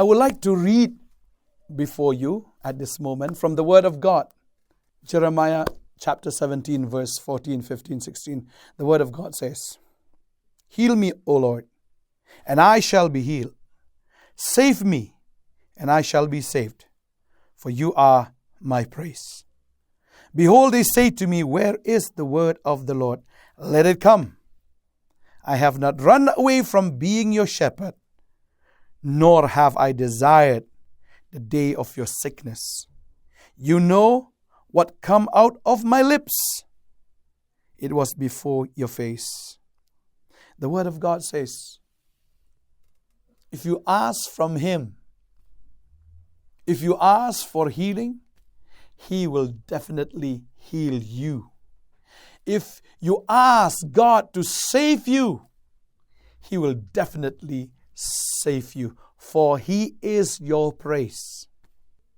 I would like to read before you at this moment from the Word of God. Jeremiah chapter 17, verse 14, 15, 16. The Word of God says, Heal me, O Lord, and I shall be healed. Save me, and I shall be saved, for you are my praise. Behold, they say to me, Where is the word of the Lord? Let it come. I have not run away from being your shepherd, nor have I desired the day of your sickness. You know what come out of my lips. It was before your face. The Word of God says, if you ask from Him, if you ask for healing, He will definitely heal you. If you ask God to save you, He will definitely save you, for He is your praise.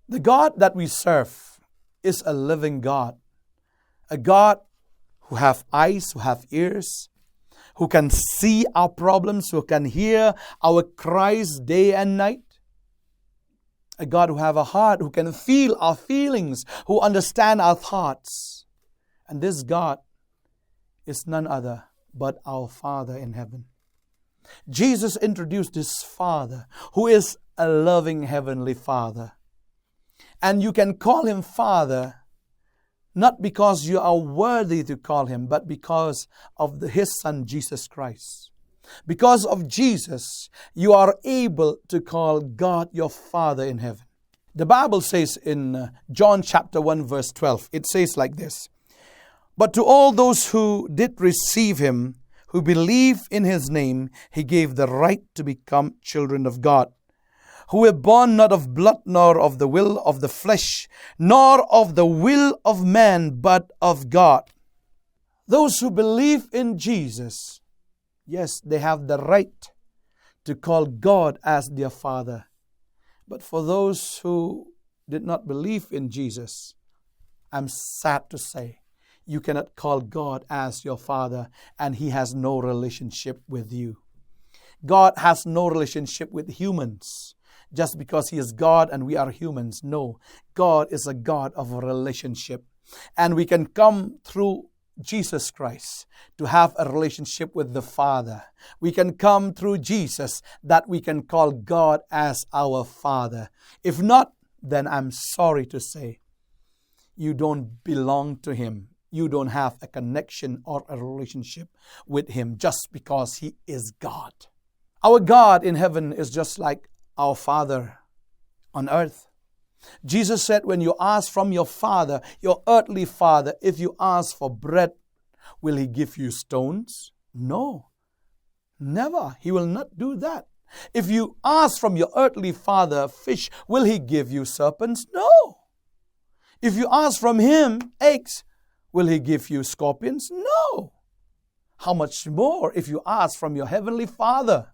The God that we serve is a living God, a God who have eyes, who have ears, who can see our problems, who can hear our cries day and night. A God who have a heart, who can feel our feelings, who understand our thoughts. And this God is none other but our Father in heaven. Jesus introduced His Father, who is a loving Heavenly Father. And you can call Him Father, not because you are worthy to call Him, but because of His Son, Jesus Christ. Because of Jesus, you are able to call God your Father in heaven. The Bible says in John chapter 1 verse 12, it says like this, But to all those who did receive Him, who believe in His name, He gave the right to become children of God, who were born not of blood, nor of the will of the flesh, nor of the will of man, but of God. Those who believe in Jesus, yes, they have the right to call God as their Father. But for those who did not believe in Jesus, I'm sad to say, you cannot call God as your Father, and He has no relationship with you. God has no relationship with humans. Just because He is God and we are humans. No, God is a God of a relationship. And we can come through Jesus Christ to have a relationship with the Father. We can come through Jesus that we can call God as our Father. If not, then I'm sorry to say, you don't belong to Him. You don't have a connection or a relationship with Him just because He is God. Our God in heaven is just like our Father on earth. Jesus said, when you ask from your Father, your earthly Father, if you ask for bread, will He give you stones? No, never. He will not do that. If you ask from your earthly Father fish, will He give you serpents? No. If you ask from Him eggs, will He give you scorpions? No. How much more if you ask from your heavenly Father?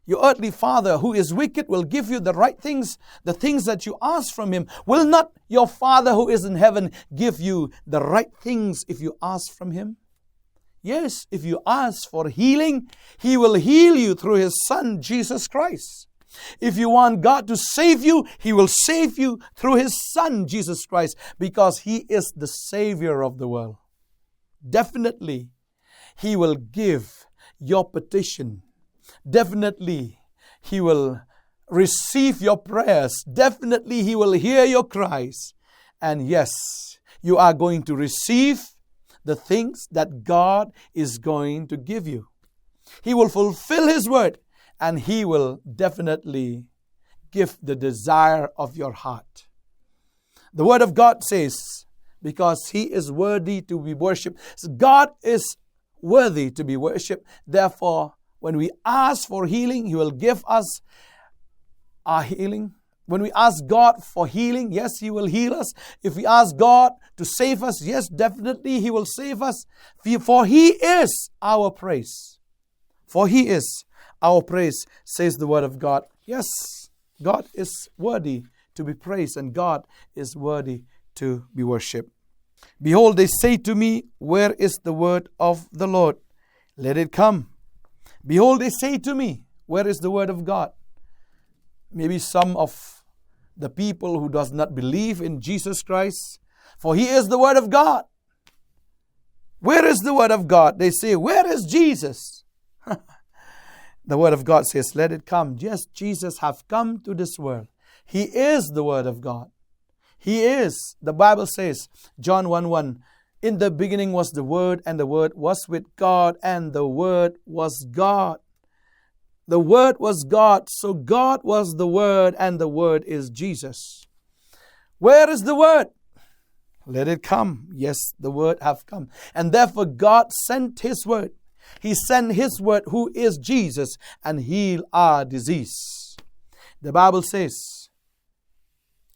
Your earthly Father who is wicked will give you the right things, the things that you ask from Him. Will not your Father who is in heaven give you the right things if you ask from Him? Yes, if you ask for healing, He will heal you through His Son, Jesus Christ. If you want God to save you, He will save you through His Son, Jesus Christ, because He is the Savior of the world. Definitely, He will give your petition. Definitely, He will receive your prayers. Definitely, He will hear your cries. And yes, you are going to receive the things that God is going to give you. He will fulfill His word, and He will definitely give the desire of your heart. The Word of God says, because He is worthy to be worshipped. God is worthy to be worshipped. Therefore, when we ask for healing, He will give us our healing. When we ask God for healing, yes, He will heal us. If we ask God to save us, yes, definitely He will save us. For He is our praise. For He is our praise, says the Word of God. Yes, God is worthy to be praised, and God is worthy to be worshipped. Behold, they say to me, where is the word of the Lord? Let it come. Behold, they say to me, where is the word of God? maybe some of the people who does not believe in Jesus Christ, for He is the Word of God. Where is the Word of God? They say, where is Jesus? The Word of God says, let it come. Yes, Jesus have come to this world. He is the Word of God. He is. The Bible says, John 1:1, in the beginning was the Word, and the Word was with God, and the Word was God. The Word was God, so God was the Word, and the Word is Jesus. Where is the Word? Let it come. Yes, the Word have come. And therefore God sent His Word. He sent His Word, who is Jesus, and heal our disease. The Bible says,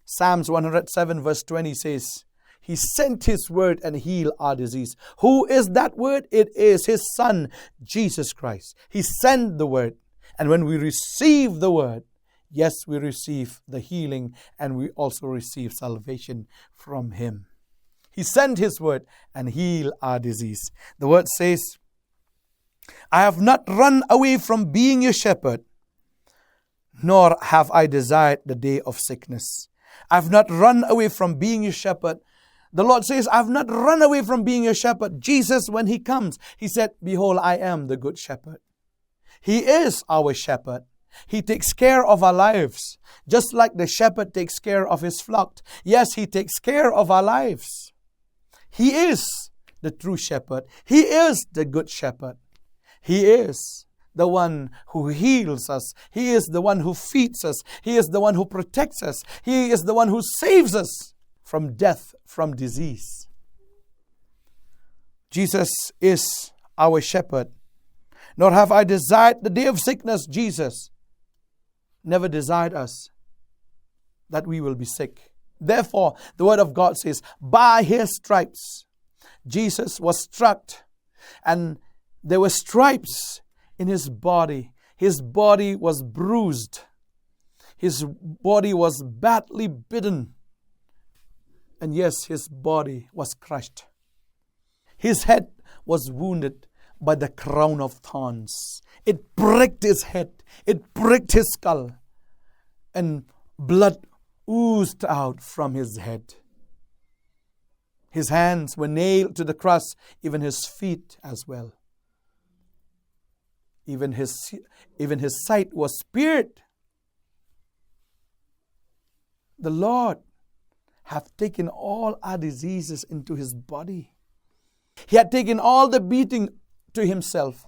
Psalms 107 verse 20 says, He sent His Word and heal our disease. Who is that Word? It is His Son, Jesus Christ. He sent the Word. And when we receive the Word, yes, we receive the healing, and we also receive salvation from Him. He sent His Word and heal our disease. The Word says, I have not run away from being your shepherd, nor have I desired the day of sickness. I have not run away from being your shepherd. The Lord says, I have not run away from being your shepherd. Jesus, when He comes, He said, behold, I am the good shepherd. He is our shepherd. He takes care of our lives, just like the shepherd takes care of his flock. Yes, He takes care of our lives. He is the true shepherd. He is the good shepherd. He is the one who heals us. He is the one who feeds us. He is the one who protects us. He is the one who saves us from death, from disease. Jesus is our shepherd. Nor have I desired the day of sickness. Jesus never desired us that we will be sick. Therefore, the Word of God says, by His stripes, Jesus was struck, and there were stripes in His body. His body was bruised. His body was badly bitten. And yes, His body was crushed. His head was wounded by the crown of thorns. It pricked His head. It pricked His skull. And blood oozed out from His head. His hands were nailed to the cross, even His feet as well. Even his sight was speared. The Lord hath taken all our diseases into His body. He had taken all the beating to Himself.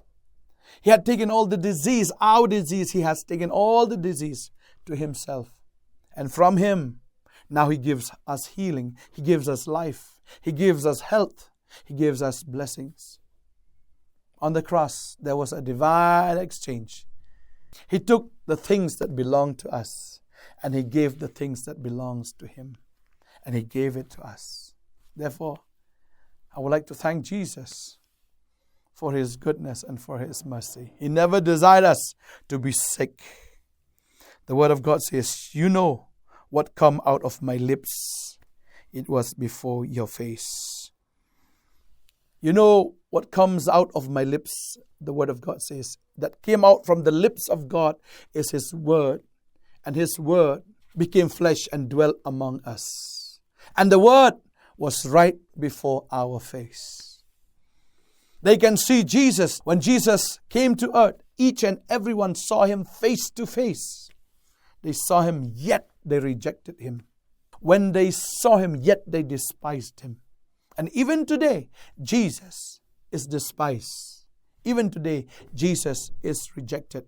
He had taken all the disease, our disease. He has taken all the disease to Himself. And from Him, now He gives us healing. He gives us life. He gives us health. He gives us blessings. On the cross, there was a divine exchange. He took the things that belong to us, and He gave the things that belongs to Him. And He gave it to us. Therefore, I would like to thank Jesus for His goodness and for His mercy. He never desired us to be sick. The Word of God says, you know what come out of my lips. It was before your face. You know what comes out of my lips, the Word of God says, that came out from the lips of God is His Word. And His Word became flesh and dwelt among us. And the Word was right before our face. They can see Jesus. When Jesus came to earth, each and everyone saw Him face to face. They saw Him, yet they rejected Him. When they saw Him, yet they despised Him. And even today, Jesus is despised. Even today, Jesus is rejected.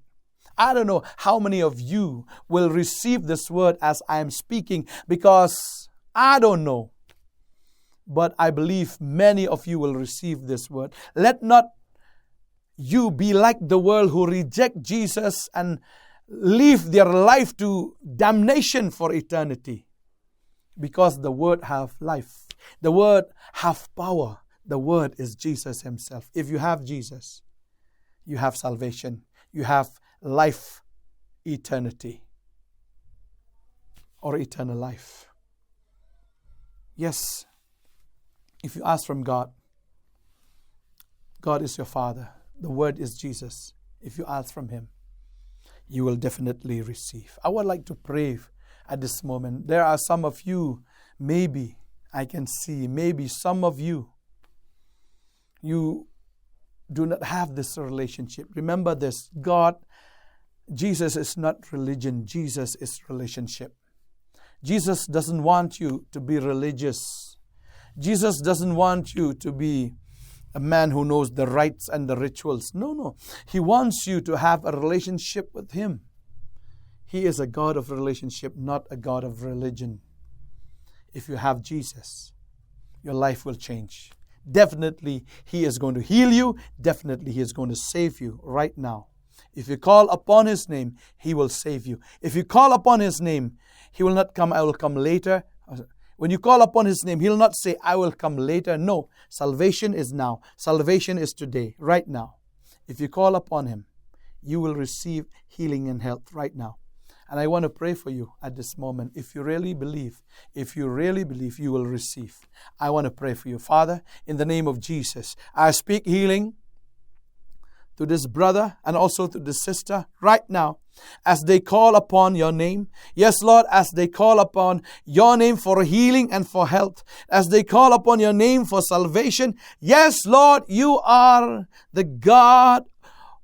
I don't know how many of you will receive this word as I am speaking, because I don't know. But I believe many of you will receive this word. Let not you be like the world who reject Jesus and leave their life to damnation for eternity. Because the Word have life. The Word have power. The Word is Jesus Himself. If you have Jesus, you have salvation. You have life, eternity, or eternal life. Yes, if you ask from God, God is your Father. The Word is Jesus. If you ask from Him, you will definitely receive. I would like to pray at this moment. There are some of you, maybe I can see, maybe some of you, you do not have this relationship. Remember this, Jesus is not religion. Jesus is relationship. Jesus doesn't want you to be religious. Jesus doesn't want you to be a man who knows the rites and the rituals. No. He wants you to have a relationship with Him. He is a God of relationship, not a God of religion. If you have Jesus, your life will change. Definitely, He is going to heal you. Definitely, He is going to save you right now. If you call upon His name, He will save you. If you call upon His name, He will not come, I will come later. When you call upon His name, He will not say, I will come later. No, salvation is now. Salvation is today, right now. If you call upon Him, you will receive healing and health right now. And I want to pray for you at this moment. If you really believe, you will receive. I want to pray for you. Father, in the name of Jesus, I speak healing to this brother and also to this sister right now as they call upon your name. Yes, Lord, as they call upon your name for healing and for health, as they call upon your name for salvation. Yes, Lord, you are the God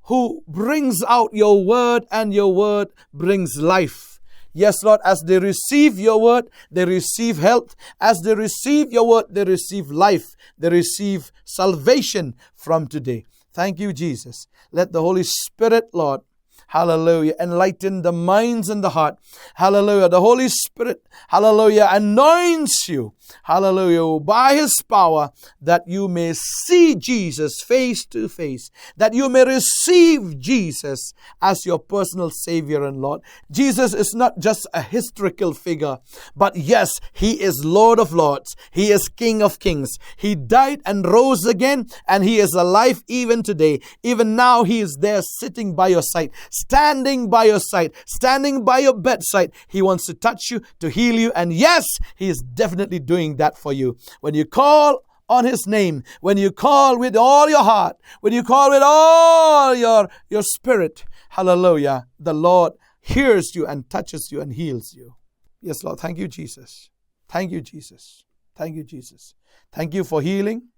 who brings out your word, and your word brings life. Yes, Lord, as they receive your word, they receive health. As they receive your word, they receive life. They receive salvation from today. Thank you, Jesus. Let the Holy Spirit, Lord, hallelujah, enlighten the minds and the heart. Hallelujah. The Holy Spirit, hallelujah, anoints you, hallelujah, by His power, that you may see Jesus face to face, that you may receive Jesus as your personal Savior and Lord. Jesus is not just a historical figure, but yes, He is Lord of Lords. He is King of Kings. He died and rose again, and He is alive even today. Even now, He is there sitting by your side, standing by your side, standing by your bedside. He wants to touch you, to heal you. And yes, He is definitely doing that for you. When you call on His name, when you call with all your heart, when you call with all your spirit, hallelujah, the Lord hears you and touches you and heals you. Yes, Lord. Thank you, Jesus. Thank you, Jesus. Thank you, Jesus. Thank you for healing.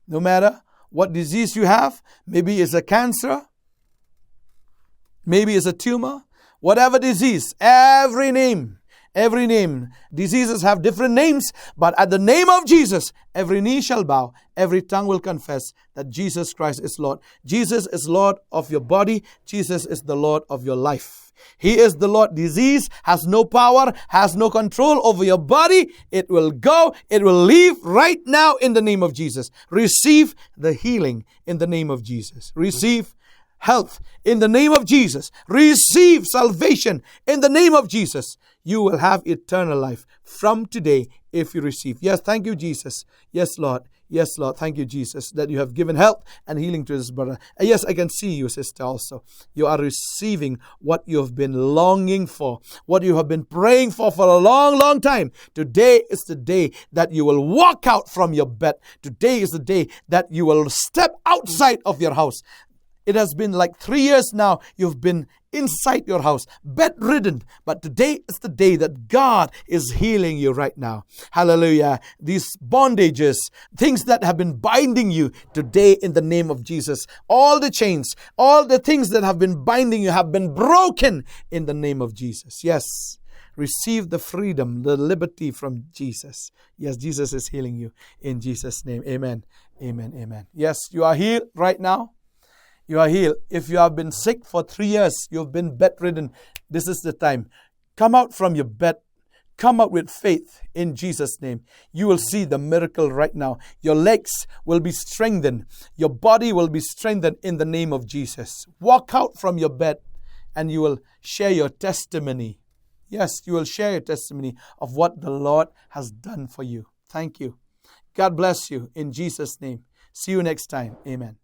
No matter what disease you have, maybe it's a cancer, maybe it's a tumor, whatever disease, every name, diseases have different names, but at the name of Jesus, every knee shall bow, every tongue will confess that Jesus Christ is Lord. Jesus is Lord of your body. Jesus is the Lord of your life. He is the Lord. Disease has no power, has no control over your body. It will go, it will leave right now in the name of Jesus. Receive the healing in the name of Jesus. Receive health in the name of Jesus. Receive salvation in the name of Jesus. You will have eternal life from today if you receive. Yes, thank you, Jesus. Yes, Lord. Yes, Lord. Thank you, Jesus, that you have given health and healing to this brother. And yes, I can see you, sister, also. You are receiving what you have been longing for, what you have been praying for a long, long time. Today is the day that you will walk out from your bed. Today is the day that you will step outside of your house. It has been like 3 years now. You've been inside your house, bedridden. But today is the day that God is healing you right now. Hallelujah. These bondages, things that have been binding you, today in the name of Jesus, all the chains, all the things that have been binding you have been broken in the name of Jesus. Yes. Receive the freedom, the liberty from Jesus. Yes, Jesus is healing you in Jesus' name. Amen. Amen. Amen. Yes, you are healed right now. You are healed. If you have been sick for 3 years, you've been bedridden, this is the time. Come out from your bed. Come out with faith in Jesus' name. You will see the miracle right now. Your legs will be strengthened. Your body will be strengthened in the name of Jesus. Walk out from your bed and you will share your testimony. Yes, you will share your testimony of what the Lord has done for you. Thank you. God bless you in Jesus' name. See you next time. Amen.